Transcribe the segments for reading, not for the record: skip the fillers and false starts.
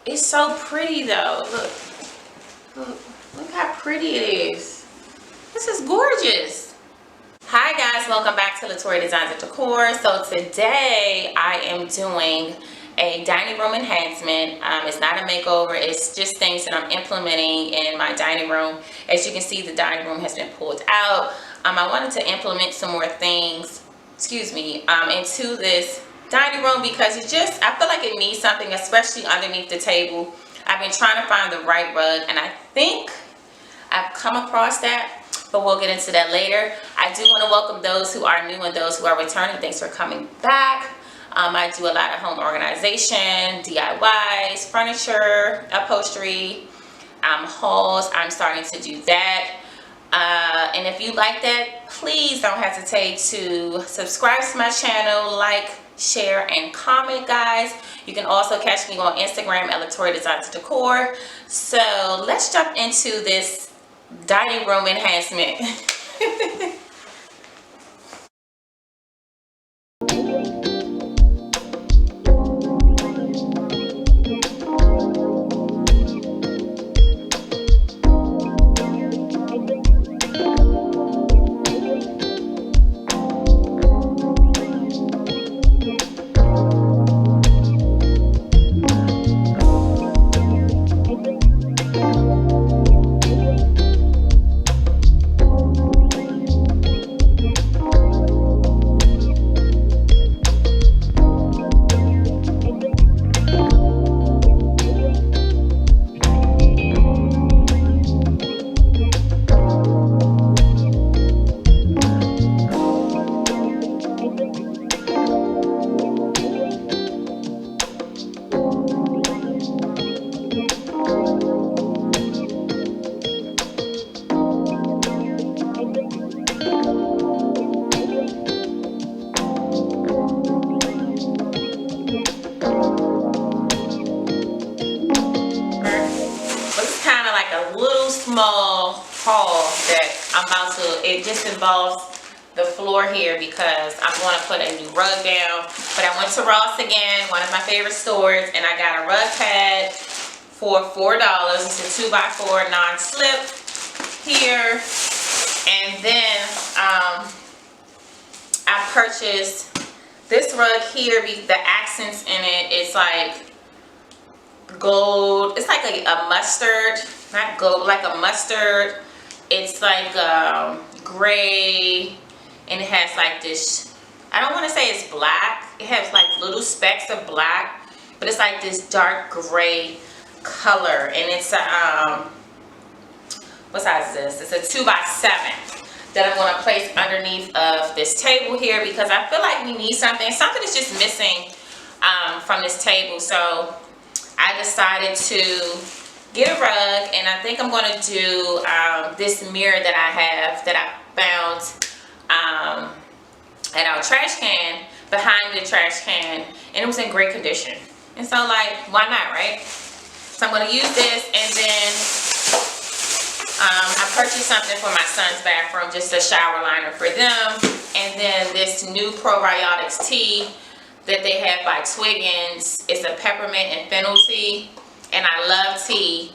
It's so pretty though. Look how pretty it is. This is gorgeous. Hi guys, welcome back to Latoya Designs and Decor. So today I am doing a dining room enhancement. It's not a makeover, it's just things that I'm implementing in my dining room. As you can see, the dining room has been pulled out. I wanted to implement some more things, into this dining room because I feel like it needs something, especially underneath the table. I've been trying to find the right rug and I think I've come across that, but we'll get into that later. I do want to welcome those who are new and those who are returning. Thanks for coming back. I do a lot of home organization, DIYs, furniture, upholstery, hauls. I'm starting to do that. And if you like that, please don't hesitate to subscribe to my channel, like, share, and comment, guys. You can also catch me on Instagram at Latoya Designs and Decor. So let's jump into this dining room enhancement. A little small haul that I'm about to, it just involves the floor here because I'm going to put a new rug down. But I went to Ross again, one of my favorite stores, and I got a rug pad for $4. It's a 2x4 non-slip here. And then I purchased this rug here. The accents in it, it's like gold. It's like a mustard, not gold, like a mustard. It's like gray, and it has like this, I don't want to say it's black, it has like little specks of black, but it's like this dark gray color. And it's a what size is this? It's a 2x7 that I'm going to place underneath of this table here because I feel like we need something is just missing from this table. So I decided to get a rug, and I think I'm going to do this mirror that I have that I found at our trash can, behind the trash can, and it was in great condition. And so, like, why not, right? So I'm going to use this, and then I purchased something for my son's bathroom, just a shower liner for them, and then this new probiotics tea that they have by Twiggins. It's a peppermint and fennel tea, and I love tea.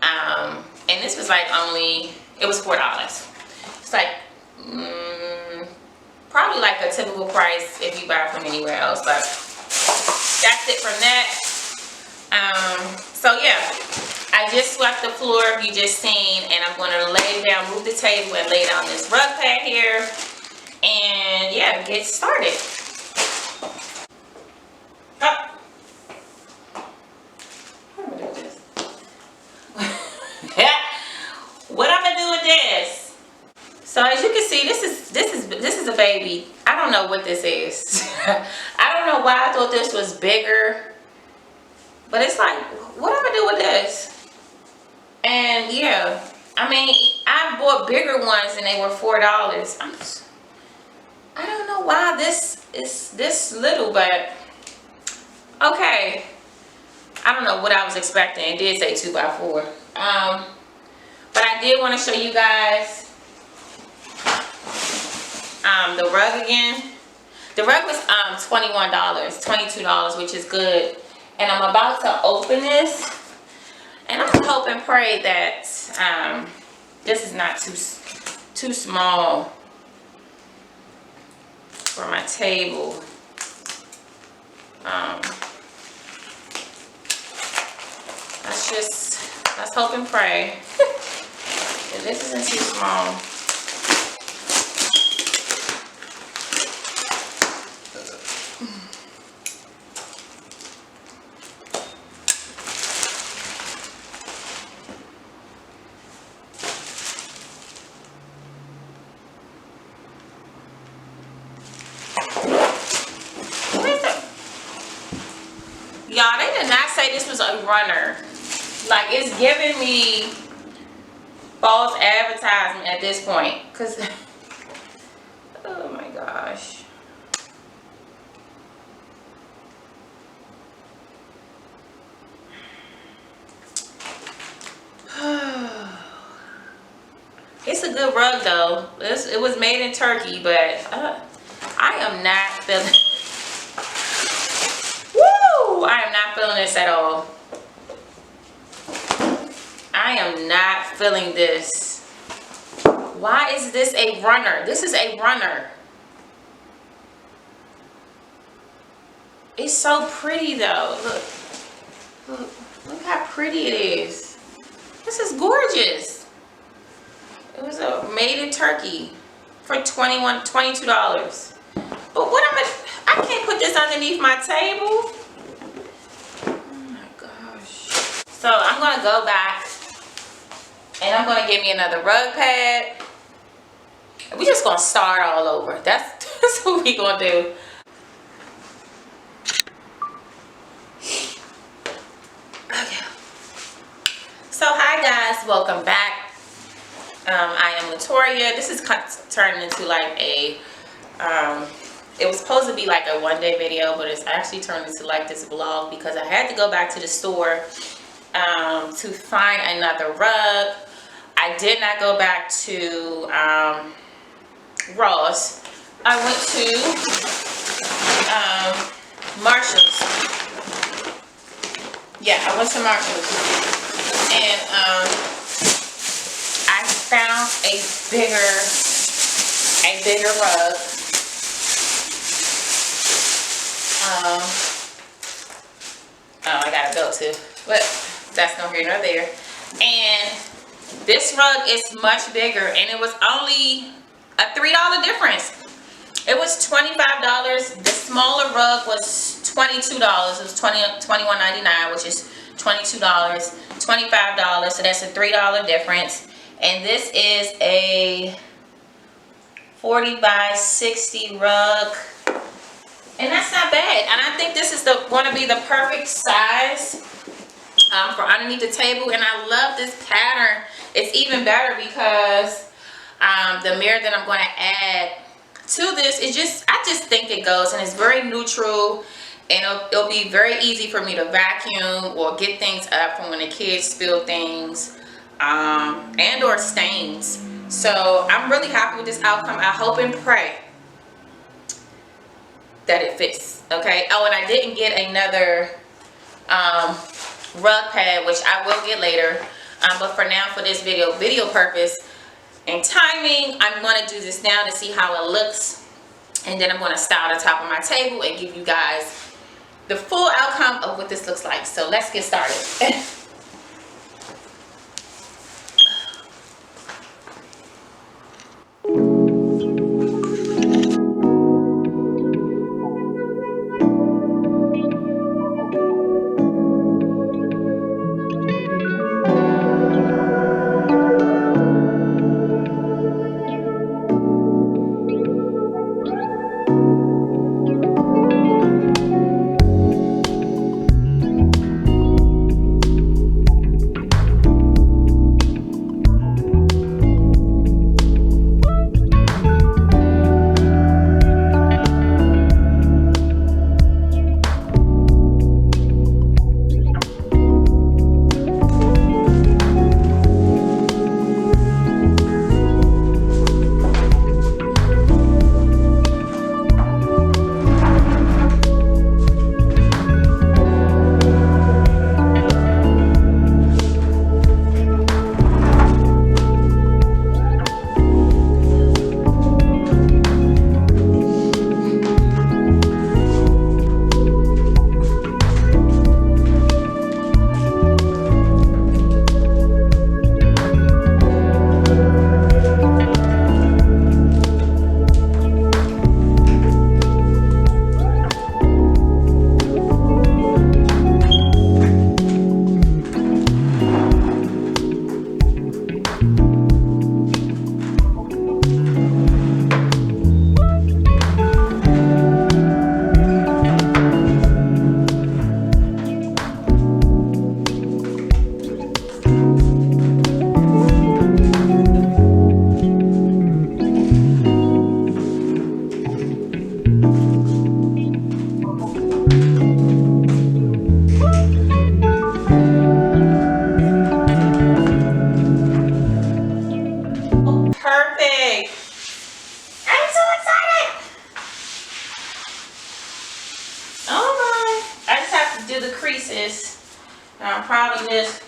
And this was like it was $4. It's like probably like a typical price if you buy from anywhere else, but that's it from that. So yeah, I just swept the floor, you just seen, and I'm going to move the table and lay down this rug pad here, and yeah, get started. What I'm gonna do with this? So as you can see, this is a baby. I don't know what this is. I don't know why I thought this was bigger, but it's like, what am I gonna do with this? And yeah, I mean, I bought bigger ones and they were $4. I don't know why this is this little, but okay. I don't know what I was expecting. It did say 2x4. But I did want to show you guys the rug again. The rug was $21, $22, which is good. And I'm about to open this, and I'm gonna hope and pray that this is not too small for my table. Let's hope and pray that this isn't too small. Y'all, they did not say this was a runner. Like, it's giving me false advertisement at this point. Cause, oh my gosh. It's a good rug though. It was made in Turkey, but I am not feeling. Woo! I am not feeling this at all. I am not feeling this. Why is this a runner? This is a runner. It's so pretty though. Look how pretty it is. This is gorgeous. It was made in Turkey for $22. But I can't put this underneath my table. Oh my gosh. So I'm gonna go back and I'm gonna get me another rug pad. We just gonna start all over. That's what we gonna do. Okay. So hi guys, welcome back. I am Latoria. This is turning into like a it was supposed to be like a one-day video, but it's actually turned into like this vlog because I had to go back to the store to find another rug. I did not go back to Ross. I went to Marshall's. Yeah, I went to Marshall's, and I found a bigger rug. Oh, I got a belt too, but that's no here nor there. And this rug is much bigger, and it was only a $3 difference. It was $25. The smaller rug was $22. It was $21.99, which is $22, $25. So that's a $3 difference. And this is a 40 by 60 rug. And that's not bad. And I think this is going to be the perfect size for underneath the table. And I love this pattern. It's even better because the mirror that I'm going to add to this is I just think it goes, and it's very neutral, and it'll be very easy for me to vacuum or get things up from when the kids spill things and or stains. So I'm really happy with this outcome. I hope and pray that it fits. Okay. Oh, and I didn't get another rug pad, which I will get later, but for now, for this video purpose and timing, I'm going to do this now to see how it looks, and then I'm going to style the top of my table and give you guys the full outcome of what this looks like. So let's get started. do the creases, I'll probably just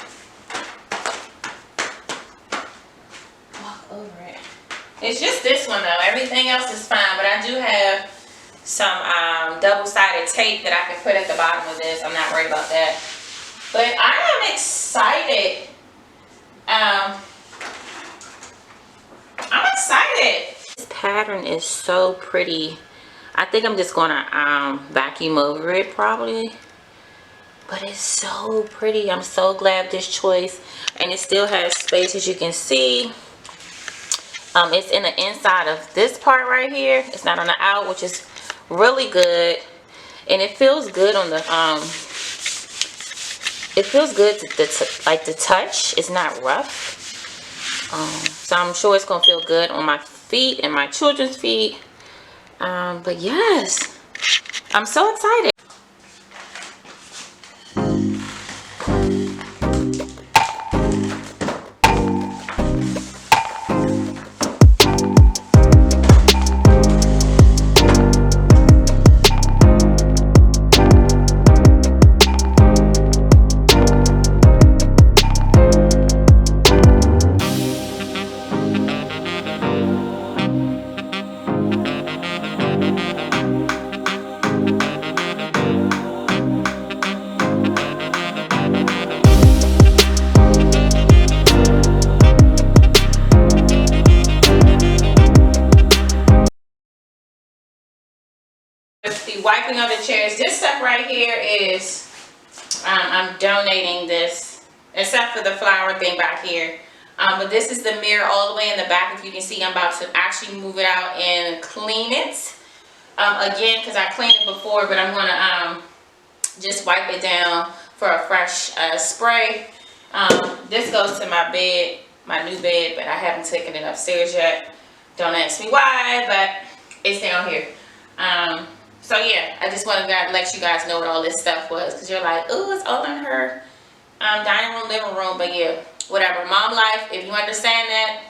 walk over it. It's just this one though. Everything else is fine, but I do have some double-sided tape that I can put at the bottom of this. I'm not worried about that. But I am excited. I'm excited. This pattern is so pretty. I think I'm just gonna vacuum over it probably. But it's so pretty. I'm so glad this choice. And it still has space, as you can see. It's in the inside of this part right here. It's not on the out, which is really good. And it feels good on the it feels good like the touch. It's not rough. So I'm sure it's gonna feel good on my feet and my children's feet. But yes, I'm so excited. The wiping of the chairs, this stuff right here is I'm donating this, except for the flower thing back here. But this is the mirror all the way in the back. If you can see, I'm about to actually move it out and clean it again, because I cleaned it before, but I'm gonna just wipe it down for a fresh spray. This goes to my bed, my new bed, but I haven't taken it upstairs yet. Don't ask me why, but it's down here. So yeah, I just wanted to let you guys know what all this stuff was, because you're like, oh, it's all in her dining room, living room. But yeah, whatever. Mom life, if you understand that,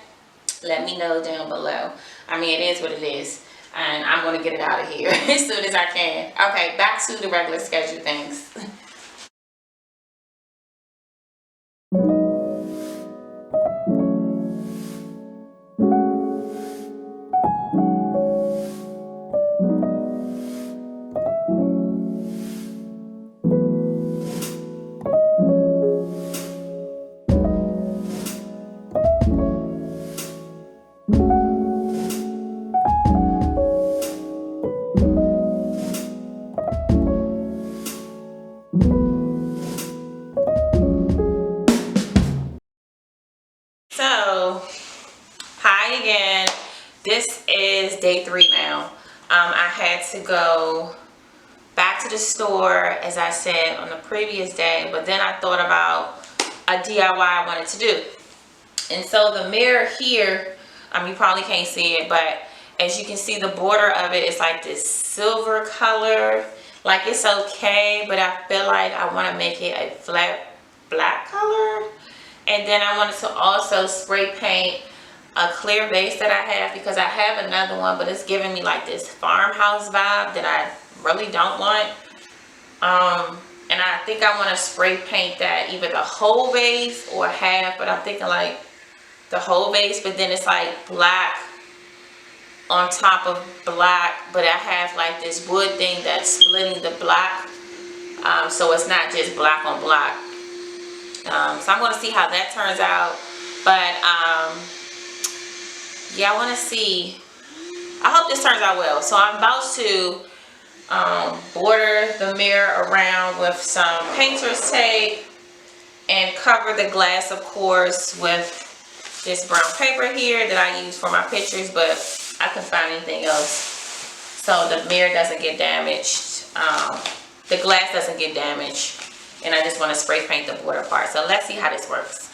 let me know down below. I mean, it is what it is, and I'm going to get it out of here as soon as I can. Okay, back to the regular schedule things. So, hi again. This is day 3 now. I had to go back to the store, as I said on the previous day, but then I thought about a DIY I wanted to do. And so the mirror here, you probably can't see it, but as you can see, the border of it is like this silver color. Like, it's okay, but I feel like I want to make it a flat black color. And then I wanted to also spray paint a clear base that I have, because I have another one, but it's giving me like this farmhouse vibe that I really don't want. And I think I want to spray paint that, either the whole base or half, but I'm thinking like the whole base, but then it's like black on top of black, but I have like this wood thing that's splitting the black, so it's not just black on black. So I'm going to see how that turns out. But yeah, I want to see. I hope this turns out well. So I'm about to border the mirror around with some painter's tape and cover the glass, of course, with this brown paper here that I use for my pictures, but I couldn't find anything else, so the mirror doesn't get damaged, the glass doesn't get damaged, and I just want to spray paint the border part. So let's see how this works.